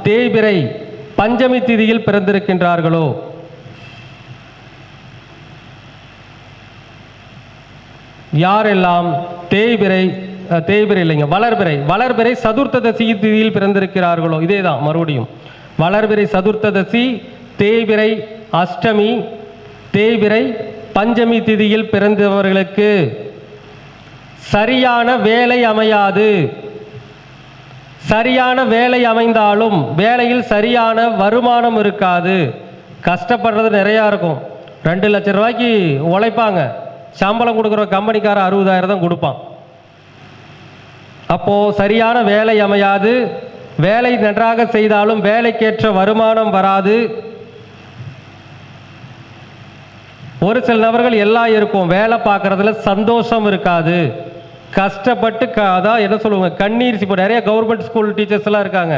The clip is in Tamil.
தேய்பிறை பஞ்சமி திதியில் பிறந்திருக்கின்றார்களோ? யாரெல்லாம் தேய்பிறை இல்லைங்க, வளர்பிறை சதுர்த்ததசி திதியில் பிறந்திருக்கிறார்களோ? இதே தான் மறுபடியும். வளர்பிறை சதுர்த்ததசி, தேய்பிறை அஷ்டமி, தேய்பிறை பஞ்சமி திதியில் பிறந்தவர்களுக்கு சரியான வேலை அமையாது. சரியான வேலை அமைந்தாலும் வேலையில் சரியான வருமானம் இருக்காது. கஷ்டப்படுறது நிறையா இருக்கும். 2 லட்சம் ரூபாய்க்கு உழைப்பாங்க, சம்பளம் கொடுக்குற கம்பெனிக்கார 60,000 தான் கொடுப்பான். அப்போது சரியான வேலை அமையாது. வேலை நன்றாக செய்தாலும் வேலைக்கேற்ற வருமானம் வராது. ஒரு சில நபர்கள் எல்லாம் இருக்கும், வேலை பார்க்குறதுல சந்தோஷம் இருக்காது. கஷ்டப்பட்டு அதான் என்ன சொல்லுவாங்க, கண்ணீர். இப்போ நிறைய கவர்மெண்ட் ஸ்கூல் டீச்சர்ஸ்லாம் இருக்காங்க,